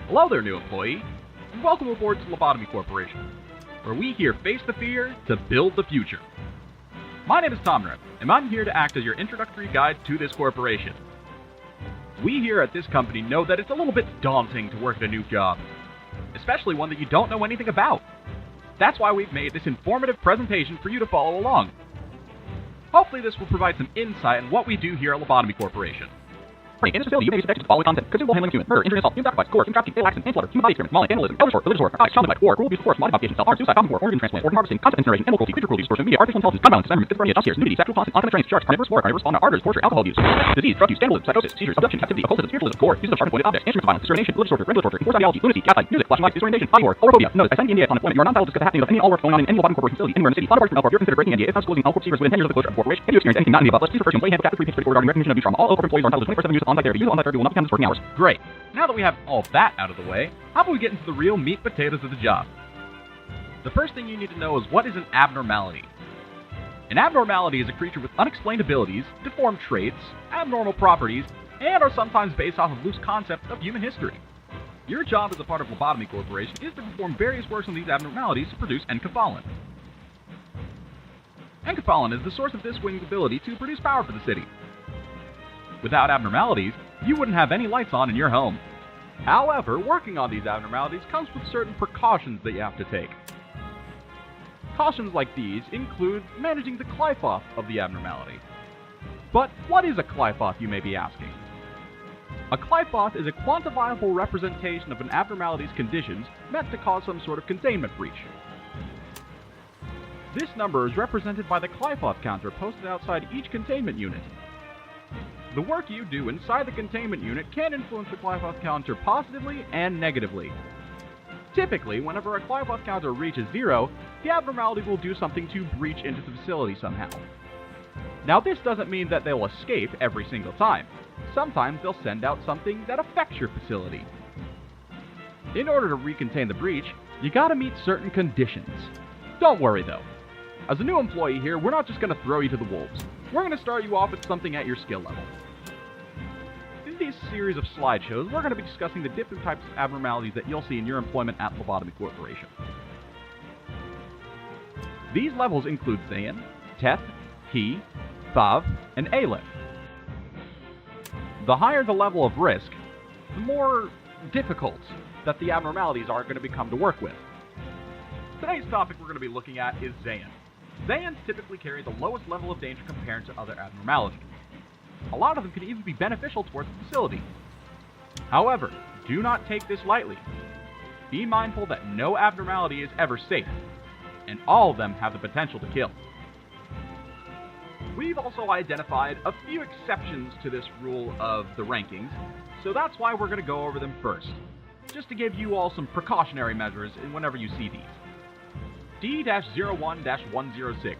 Hello there, new employee, and welcome aboard to Lobotomy Corporation, where we here face the fear to build the future. My name is Tomrep, and I'm here to act as your introductory guide to this corporation. We here at this company know that it's a little bit daunting to work at a new job, especially one that you don't know anything about. That's why we've made this informative presentation for you to follow along. Hopefully this will provide some insight in what we do here at Lobotomy Corporation. In this facility, you may be subjected to the following content: consumable handling of human, murder, injury, assault, human sacrifice, coercion, trafficking, fatal accident, manslaughter, human body experiments, violence, vandalism, elder sport, religious war, narcotics, child neglect, war, cruel abuse of force, body modification, self-harm, suicide, common war, organ transplant, organ harvesting, concept incineration, animal cruelty, creature cruelty, extortion, media, artificial intelligence, gun violence, dismemberment, schizophrenia, dust tears, nudity, sexual violence, oncoming trains, sharks, carnivorous war, carnivorous fauna, arteries, torture, alcohol use, disease, drug use, vandalism, psychosis, seizures, abduction, captivity, occultism, spiritualism, gore, use of sharp-pointed objects, instrument violence, discrimination, religious torture, regular torture, enforced ideology, lunacy, gaslighting, music, flashing lights, disorientation, body horror, orophobia. Notice, I send the NDA upon employment. You are not entitled to discuss the happenings of any all work going on in any Lobotomy Corporation facility anywhere in the city. Upon departure from L Corp, you're considered breaking NDA. If not disclosing L Corp secrets within 10 years of the closure of the corporation, if you experience anything not in the above list, please refer to employee handbook chapter 3 page 34 regarding recognition of abuse trauma. All L Corp employees are entitled to 24/7 use of on-site therapy. Use of on-site therapy will not be counted as working hours. Great. Now that we have all that out of the way, how about we get into the real meat potatoes of the job? The first thing you need to know is what is an abnormality. An abnormality is a creature with unexplained abilities, deformed traits, abnormal properties, and are sometimes based off of loose concepts of human history. Your job as a part of Lobotomy Corporation is to perform various works on these abnormalities to produce enkephalin. Enkephalin is the source of this wing's ability to produce power for the city. Without abnormalities, you wouldn't have any lights on in your home. However, working on these abnormalities comes with certain precautions that you have to take. Precautions like these include managing the Qliphoth of the abnormality. But what is a Qliphoth, you may be asking? A Qliphoth is a quantifiable representation of an abnormality's conditions meant to cause some sort of containment breach. This number is represented by the Qliphoth counter posted outside each containment unit. The work you do inside the containment unit can influence the Qliphoth counter positively and negatively. Typically, whenever a Qliphoth counter reaches 0, the abnormality will do something to breach into the facility somehow. Now, this doesn't mean that they'll escape every single time. Sometimes they'll send out something that affects your facility. In order to recontain the breach, you gotta meet certain conditions. Don't worry though. As a new employee here, we're not just gonna throw you to the wolves. We're gonna start you off with something at your skill level. In this series of slideshows, we're going to be discussing the different types of abnormalities that you'll see in your employment at Lobotomy Corporation. These levels include Zayin, Teth, He, Thav, and Aleph. The higher the level of risk, the more difficult that the abnormalities are going to become to work with. Today's topic we're going to be looking at is Zayin. Zayins typically carry the lowest level of danger compared to other abnormalities. A lot of them can even be beneficial towards the facility. However, do not take this lightly. Be mindful that no abnormality is ever safe, and all of them have the potential to kill. We've also identified a few exceptions to this rule of the rankings, so that's why we're going to go over them first, just to give you all some precautionary measures whenever you see these. D-01-106,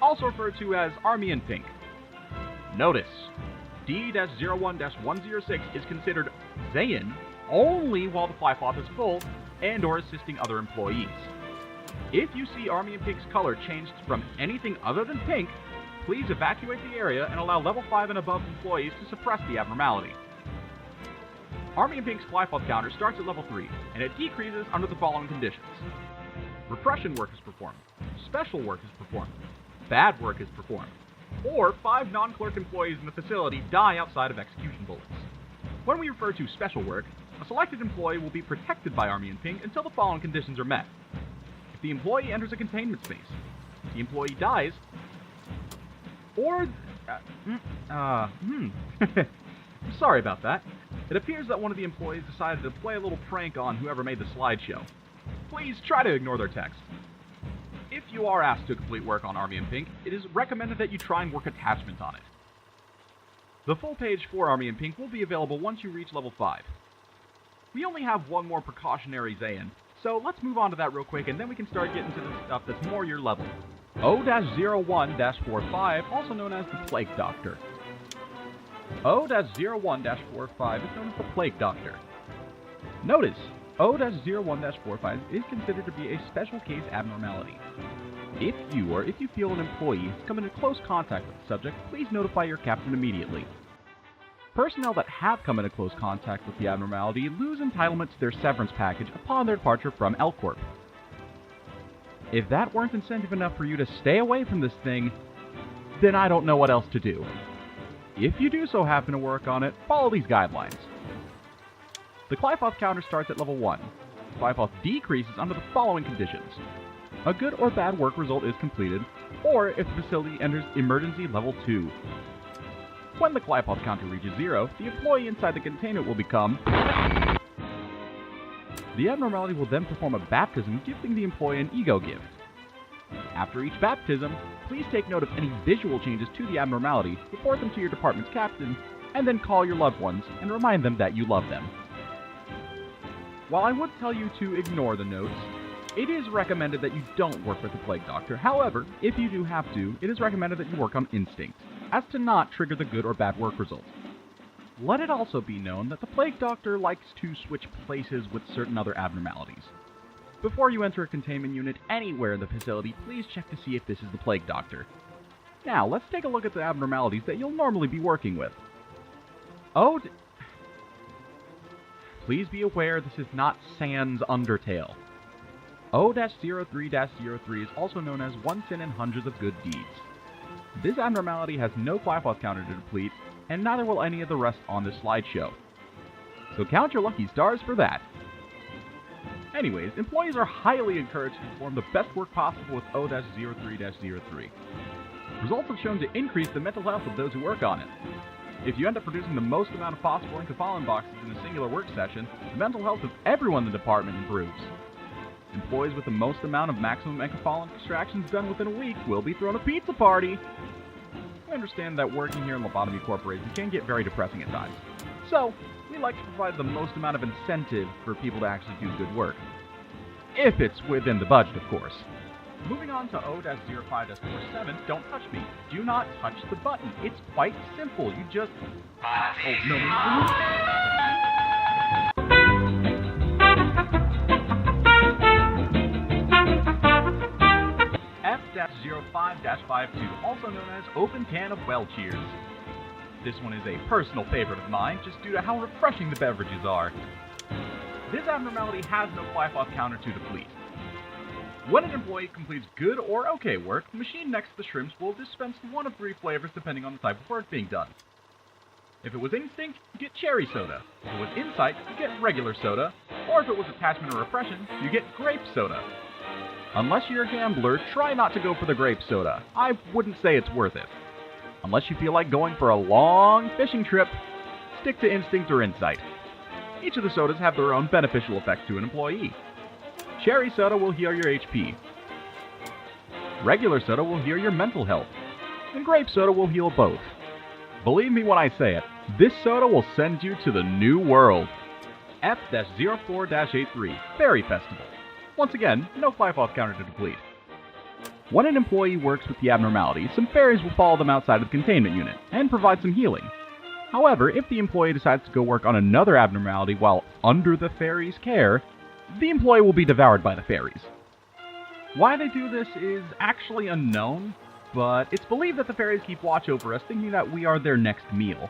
also referred to as Army in Pink. Notice, D-01-106 is considered Zayin only while the Qliphoth is full and or assisting other employees. If you see Army in Pink's color changed from anything other than pink, please evacuate the area and allow level 5 and above employees to suppress the abnormality. Army in Pink's Qliphoth counter starts at level 3, and it decreases under the following conditions. Repression work is performed, special work is performed, bad work is performed, or 5 non-clerk employees in the facility die outside of execution bullets. When we refer to special work, a selected employee will be protected by Army in Pink until the following conditions are met. If the employee enters a containment space, the employee dies, or... Sorry about that. It appears that one of the employees decided to play a little prank on whoever made the slideshow. Please try to ignore their text. If you are asked to complete work on Army in Pink, it is recommended that you try and work attachment on it. The full page for Army in Pink will be available once you reach level 5. We only have one more precautionary Zayin, so let's move on to that real quick and then we can start getting to the stuff that's more your level. O-01-45, also known as the Plague Doctor. O-01-45 is known as the Plague Doctor. Notice, O-01-45 is considered to be a special case abnormality. If you feel an employee has come into close contact with the subject, please notify your captain immediately. Personnel that have come into close contact with the abnormality lose entitlement to their severance package upon their departure from L Corp. If that weren't incentive enough for you to stay away from this thing, then I don't know what else to do. If you do so happen to work on it, follow these guidelines. The Qliphos counter starts at level 1. Qliphos decreases under the following conditions. A good or bad work result is completed, or if the facility enters emergency level 2. When the Qliphos counter reaches 0, the employee inside the containment will become... The abnormality will then perform a baptism, gifting the employee an ego gift. After each baptism, please take note of any visual changes to the abnormality, report them to your department's captain, and then call your loved ones and remind them that you love them. While I would tell you to ignore the notes, it is recommended that you don't work with the Plague Doctor. However, if you do have to, it is recommended that you work on instinct, as to not trigger the good or bad work result. Let it also be known that the Plague Doctor likes to switch places with certain other abnormalities. Before you enter a containment unit anywhere in the facility, please check to see if this is the Plague Doctor. Now, let's take a look at the abnormalities that you'll normally be working with. Please be aware this is not Sans Undertale. O-03-03 is also known as One Sin and Hundreds of Good Deeds. This abnormality has no Qliphos counter to deplete, and neither will any of the rest on this slideshow. So count your lucky stars for that. Anyways, employees are highly encouraged to perform the best work possible with O-03-03. Results have shown to increase the mental health of those who work on it. If you end up producing the most amount of possible enkephalin boxes in a singular work session, the mental health of everyone in the department improves. Employees with the most amount of maximum enkephalin extractions done within a week will be thrown a pizza party. We understand that working here in Lobotomy Corporation can get very depressing at times. So, we like to provide the most amount of incentive for people to actually do good work. If it's within the budget, of course. Moving on to O-05-47, don't touch me. Do not touch the button. It's quite simple. You just... Oh, no. F-05-52, also known as Open Can of Well Cheers. This one is a personal favorite of mine, just due to how refreshing the beverages are. This abnormality has no Qliphos counter to deplete. When an employee completes good or okay work, the machine next to the shrimps will dispense one of 3 flavors depending on the type of work being done. If it was instinct, you get cherry soda. If it was insight, you get regular soda. Or if it was attachment or repression, you get grape soda. Unless you're a gambler, try not to go for the grape soda. I wouldn't say it's worth it. Unless you feel like going for a long fishing trip, stick to instinct or insight. Each of the sodas have their own beneficial effects to an employee. Cherry soda will heal your HP. Regular soda will heal your mental health. And grape soda will heal both. Believe me when I say it, this soda will send you to the new world. F-04-83, Fairy Festival. Once again, no Qliphos counter to deplete. When an employee works with the abnormality, some fairies will follow them outside of the containment unit and provide some healing. However, if the employee decides to go work on another abnormality while under the fairies' care, the employee will be devoured by the fairies. Why they do this is actually unknown, but it's believed that the fairies keep watch over us, thinking that we are their next meal.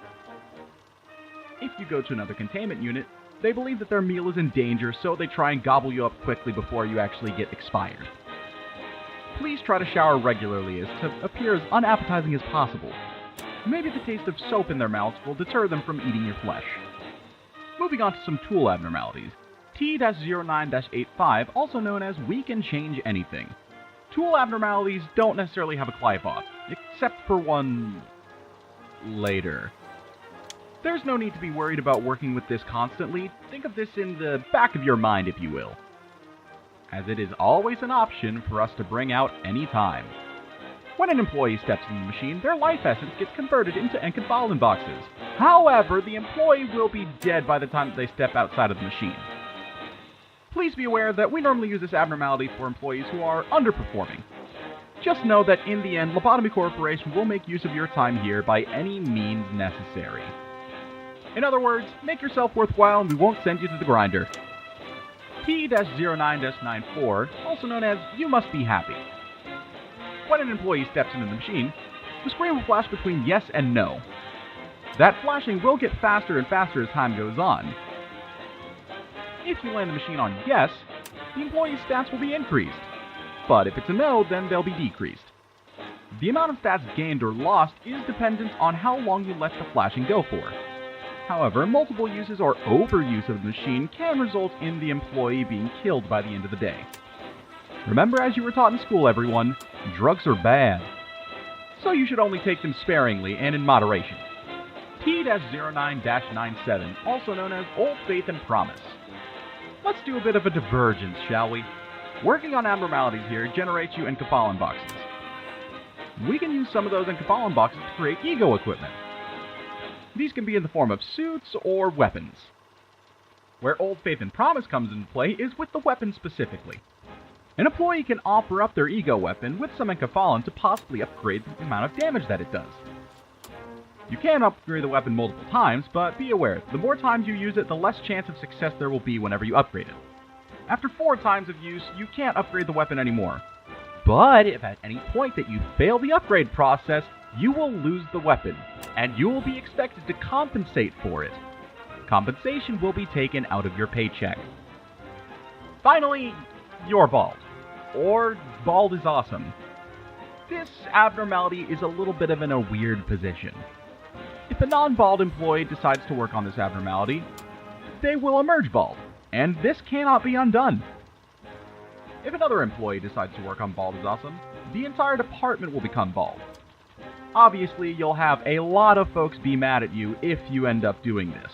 If you go to another containment unit, they believe that their meal is in danger, so they try and gobble you up quickly before you actually get expired. Please try to shower regularly as to appear as unappetizing as possible. Maybe the taste of soap in their mouths will deter them from eating your flesh. Moving on to some tool abnormalities. T-09-85, also known as We Can Change Anything. Tool abnormalities don't necessarily have a Qliphos, except for one... later. There's no need to be worried about working with this constantly. Think of this in the back of your mind, if you will, as it is always an option for us to bring out any time. When an employee steps in the machine, their life essence gets converted into enkephalin boxes. However, the employee will be dead by the time that they step outside of the machine. Please be aware that we normally use this abnormality for employees who are underperforming. Just know that in the end, Lobotomy Corporation will make use of your time here by any means necessary. In other words, make yourself worthwhile and we won't send you to the grinder. P-09-94, also known as You Must Be Happy. When an employee steps into the machine, the screen will flash between yes and no. That flashing will get faster and faster as time goes on. If you land the machine on yes, the employee's stats will be increased. But if it's a no, then they'll be decreased. The amount of stats gained or lost is dependent on how long you let the flashing go for. However, multiple uses or overuse of the machine can result in the employee being killed by the end of the day. Remember, as you were taught in school, everyone, drugs are bad. So you should only take them sparingly and in moderation. T-09-97, also known as Old Faith and Promise. Let's do a bit of a divergence, shall we? Working on abnormalities here generates you encephalon boxes. We can use some of those encephalon boxes to create ego equipment. These can be in the form of suits or weapons. Where Old Faith and Promise comes into play is with the weapon specifically. An employee can offer up their ego weapon with some encephalon to possibly upgrade the amount of damage that it does. You can upgrade the weapon multiple times, but be aware, the more times you use it, the less chance of success there will be whenever you upgrade it. After 4 times of use, you can't upgrade the weapon anymore. But if at any point that you fail the upgrade process, you will lose the weapon, and you will be expected to compensate for it. Compensation will be taken out of your paycheck. Finally, you're bald. Or bald is awesome. This abnormality is a little bit in a weird position. If a non-bald employee decides to work on this abnormality, they will emerge bald, and this cannot be undone. If another employee decides to work on bald is awesome, the entire department will become bald. Obviously, you'll have a lot of folks be mad at you if you end up doing this.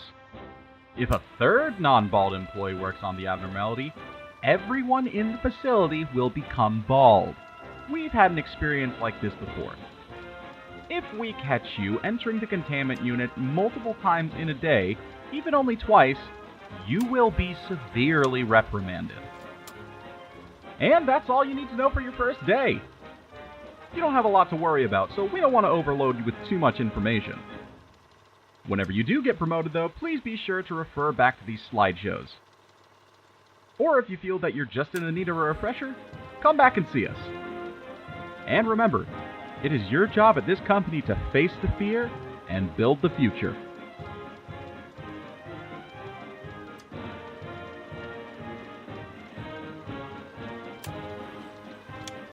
If a third non-bald employee works on the abnormality, everyone in the facility will become bald. We've had an experience like this before. If we catch you entering the containment unit multiple times in a day, even only twice, you will be severely reprimanded. And that's all you need to know for your first day. You don't have a lot to worry about, so we don't want to overload you with too much information. Whenever you do get promoted, though, please be sure to refer back to these slideshows. Or if you feel that you're just in the need of a refresher, come back and see us. And remember, it is your job at this company to face the fear and build the future.